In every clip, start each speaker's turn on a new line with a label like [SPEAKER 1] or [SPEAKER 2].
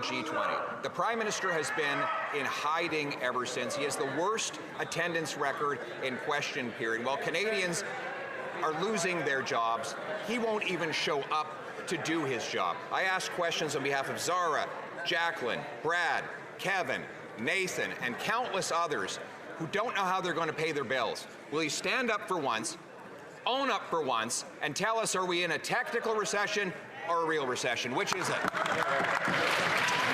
[SPEAKER 1] G20. The Prime Minister has been in hiding ever since. He has the worst attendance record in question period. While Canadians are losing their jobs, he won't even show up to do his job. I ask questions on behalf of Zara, Jacqueline, Brad, Kevin, Nathan, and countless others who don't know how they're going to pay their bills. Will you stand up for once, own up for once, and tell us, are we in a technical recession or a real recession? Which is it?
[SPEAKER 2] The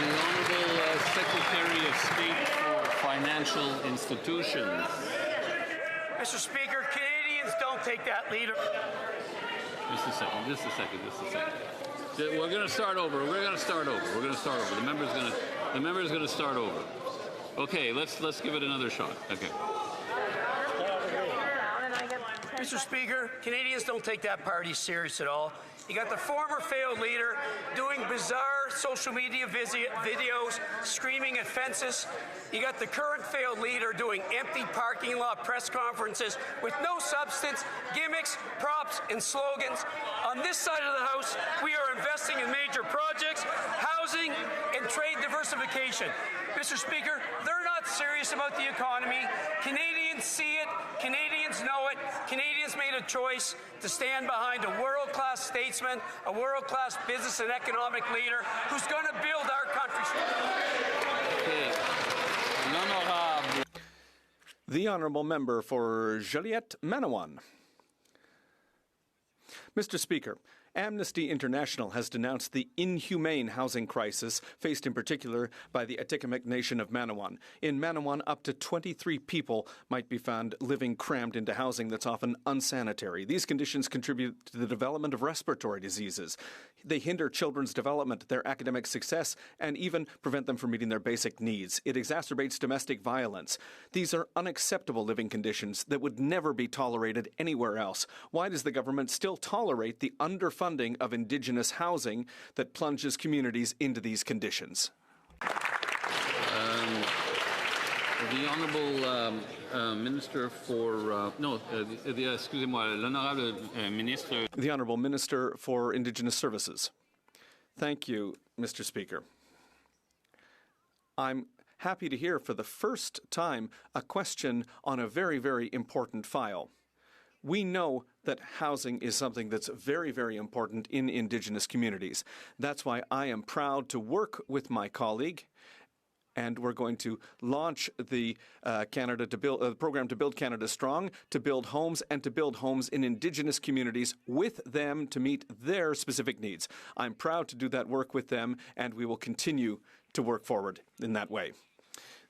[SPEAKER 2] Honourable Secretary of State for Financial Institutions.
[SPEAKER 3] Mr. Speaker, Canadians don't take that leader.
[SPEAKER 2] Just a second. We're going to start over. The member's going to start over. Okay, let's give it another shot. Okay.
[SPEAKER 3] Mr. Speaker, Canadians don't take that party serious at all. You got the former failed leader doing bizarre social media videos, screaming at fences. You got the current failed leader doing empty parking lot press conferences with no substance, gimmicks, props, and slogans. On this side of the House, we are investing in major projects, housing, and trade diversification. Mr. Speaker, they're not serious about the economy. Canadians see it. Canadians know it. Canadians made a choice to stand behind a world-class statesman, a world-class business and economic leader who's going to build our country.
[SPEAKER 4] The Honourable Member for Joliette-Manawan. Mr. Speaker, Amnesty International has denounced the inhumane housing crisis faced in particular by the Atikamekw Nation of Manawan. In Manawan, up to 23 people might be found living crammed into housing that's often unsanitary. These conditions contribute to the development of respiratory diseases. They hinder children's development, their academic success, and even prevent them from meeting their basic needs. It exacerbates domestic violence. These are unacceptable living conditions that would never be tolerated anywhere else. Why does the government still tolerate the underfunding of Indigenous housing that plunges communities into these conditions?
[SPEAKER 2] The Honourable Minister for l'Honourable Ministre.
[SPEAKER 4] The Honourable Minister for Indigenous Services. Thank you, Mr. Speaker. I'm happy to hear for the first time a question on a very, very important file. We know that housing is something that's very, very important in Indigenous communities. That's why I am proud to work with my colleague, and we're going to launch the program to build Canada Strong, to build homes and to build homes in Indigenous communities with them to meet their specific needs. I'm proud to do that work with them, and we will continue to work forward in that way.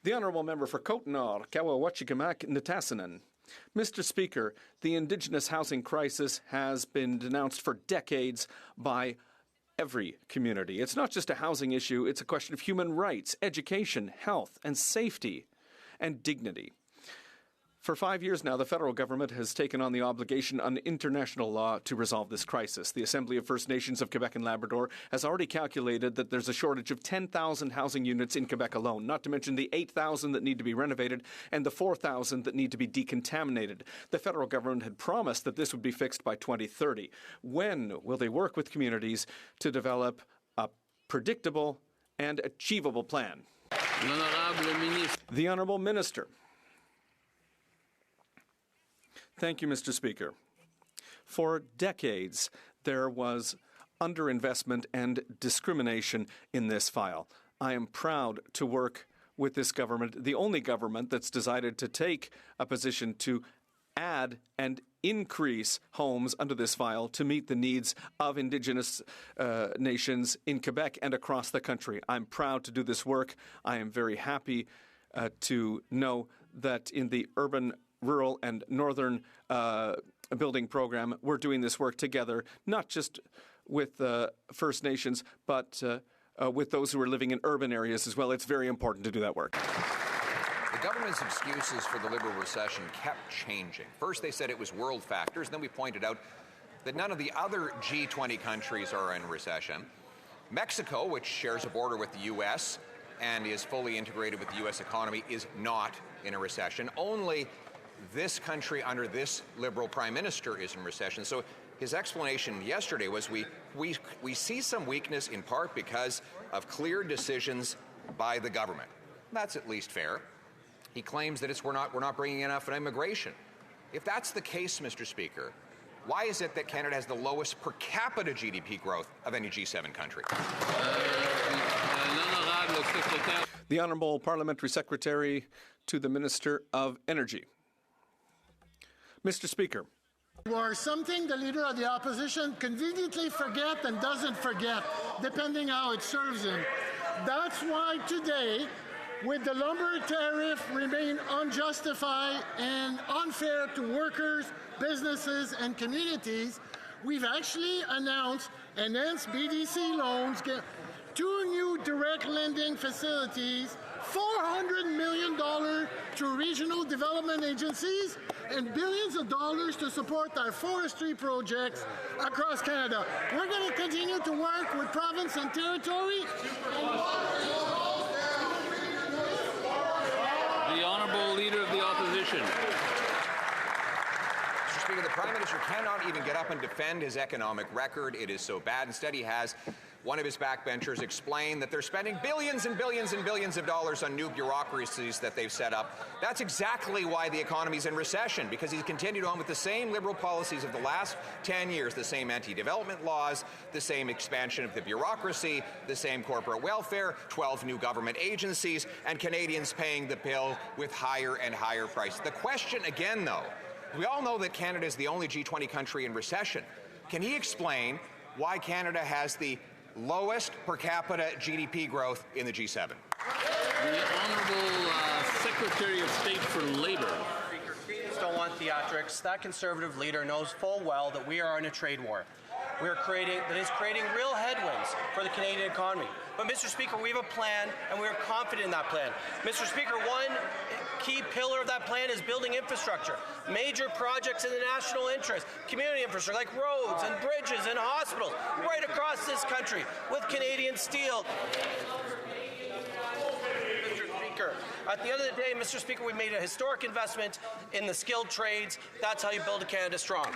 [SPEAKER 4] The Honourable Member for Côte-Nord, Kawa-Wachigamak, Nitassinan. Mr. Speaker, the Indigenous housing crisis has been denounced for decades by every community. It's not just a housing issue, it's a question of human rights, education, health, and safety, and dignity. For 5 years now, the federal government has taken on the obligation under international law to resolve this crisis. The Assembly of First Nations of Quebec and Labrador has already calculated that there's a shortage of 10,000 housing units in Quebec alone, not to mention the 8,000 that need to be renovated and the 4,000 that need to be decontaminated. The federal government had promised that this would be fixed by 2030. When will they work with communities to develop a predictable and achievable plan? The Honourable Minister. Thank you, Mr. Speaker. For decades, there was underinvestment and discrimination in this file. I am proud to work with this government, the only government that's decided to take a position to add and increase homes under this file to meet the needs of Indigenous nations in Quebec and across the country. I'm proud to do this work. I am very happy to know that in the urban, rural and northern building program, we're doing this work together, not just with First Nations, but with those who are living in urban areas as well. It's very important to do that work.
[SPEAKER 1] The government's excuses for the Liberal recession kept changing. First, they said it was world factors. Then we pointed out that none of the other G20 countries are in recession. Mexico, which shares a border with the U.S. and is fully integrated with the U.S. economy, is not in a recession. Only this country under this Liberal Prime Minister is in recession. So his explanation yesterday was we see some weakness in part because of clear decisions by the government. That's at least fair. He claims that we're not bringing enough immigration. If that's the case, Mr. Speaker, why is it that Canada has the lowest per capita GDP growth of any G7 country?
[SPEAKER 4] The Honourable Parliamentary Secretary to the Minister of Energy. Mr. Speaker.
[SPEAKER 5] Or something the Leader of the Opposition conveniently forgets and doesn't forget, depending how it serves him. That's why today, with the lumber tariff remain unjustified and unfair to workers, businesses, and communities, we've actually announced enhanced BDC loans, 2 new direct lending facilities, $400 million to regional development agencies, and billions of dollars to support our forestry projects across Canada. We're going to continue to work with province and territory.
[SPEAKER 2] The Honourable Leader of the Opposition.
[SPEAKER 1] Mr. Speaker, the Prime Minister cannot even get up and defend his economic record. It is so bad. Instead, he has one of his backbenchers explain that they're spending billions and billions and billions of dollars on new bureaucracies that they've set up. That's exactly why the economy's in recession, because he's continued on with the same Liberal policies of the last 10 years, the same anti-development laws, the same expansion of the bureaucracy, the same corporate welfare, 12 new government agencies, and Canadians paying the bill with higher and higher prices. The question again, though, we all know that Canada is the only G20 country in recession. Can he explain why Canada has the lowest per capita GDP growth in the G7?
[SPEAKER 2] The Honourable Secretary of State for Labour.
[SPEAKER 6] Canadians don't want theatrics. That Conservative leader knows full well that we are in a trade war. That is creating real headwinds for the Canadian economy. But, Mr. Speaker, we have a plan, and we are confident in that plan. Mr. Speaker, one key pillar of that plan is building infrastructure. Major projects in the national interest, community infrastructure like roads and bridges and hospitals right across this country with Canadian steel. Mr. Speaker, at the end of the day, Mr. Speaker, we made a historic investment in the skilled trades. That's how you build a Canada strong.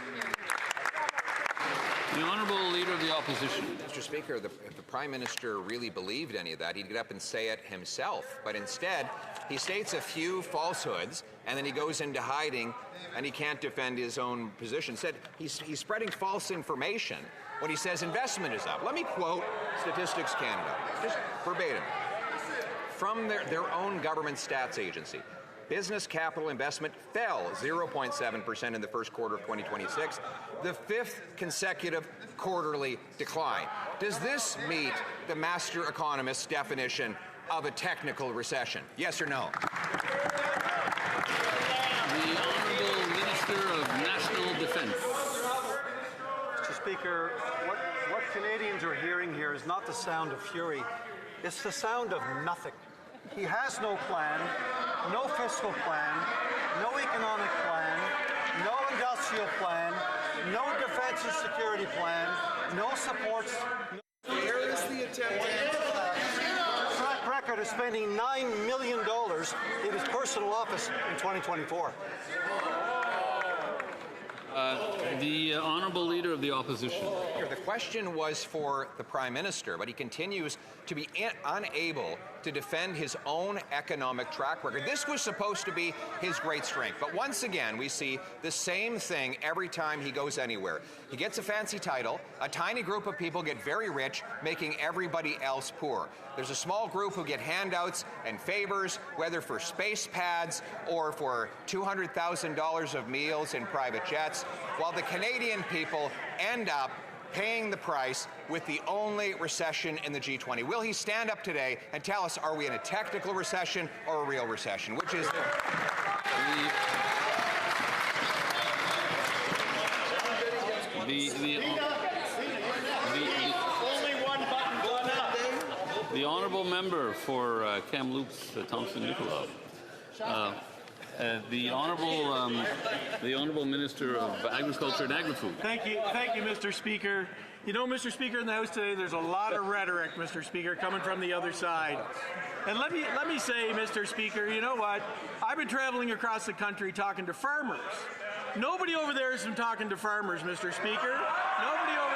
[SPEAKER 2] The Honourable Leader of the Opposition.
[SPEAKER 1] Mr. Speaker, if the Prime Minister really believed any of that, he'd get up and say it himself. But instead, he states a few falsehoods, and then he goes into hiding, and he can't defend his own position. Said he's spreading false information when he says investment is up. Let me quote Statistics Canada, just verbatim, from their own government stats agency. Business capital investment fell 0.7% in the first quarter of 2026, the 5th consecutive quarterly decline. Does this meet the master economist's definition of a technical recession? Yes or no?
[SPEAKER 2] The Honourable Minister of National Defence.
[SPEAKER 7] Mr. Speaker, what Canadians are hearing here is not the sound of fury. It's the sound of nothing. He has no plan, no fiscal plan, no economic plan, no industrial plan, no defense and security plan, no supports.
[SPEAKER 8] Where is the attempt to
[SPEAKER 7] track record of spending $9 million in his personal office in 2024.
[SPEAKER 2] The Honourable Leader of the Opposition.
[SPEAKER 1] The question was for the Prime Minister, but he continues to be unable to defend his own economic track record. This was supposed to be his great strength, but once again, we see the same thing every time he goes anywhere. He gets a fancy title, a tiny group of people get very rich, making everybody else poor. There's a small group who get handouts and favors, whether for space pads or for $200,000 of meals in private jets, while the Canadian people end up paying the price with the only recession in the G20. Will he stand up today and tell us, are we in a technical recession or a real recession? Which is
[SPEAKER 2] the Honourable Member for Kamloops, Thompson Nicolau. The Honourable Minister of Agriculture and Agri-Food.
[SPEAKER 9] Thank you, Mr. Speaker. You know, Mr. Speaker, in the House today, there's a lot of rhetoric, Mr. Speaker, coming from the other side. And let me say, Mr. Speaker, you know what? I've been traveling across the country talking to farmers. Nobody over there has been talking to farmers, Mr. Speaker. Nobody over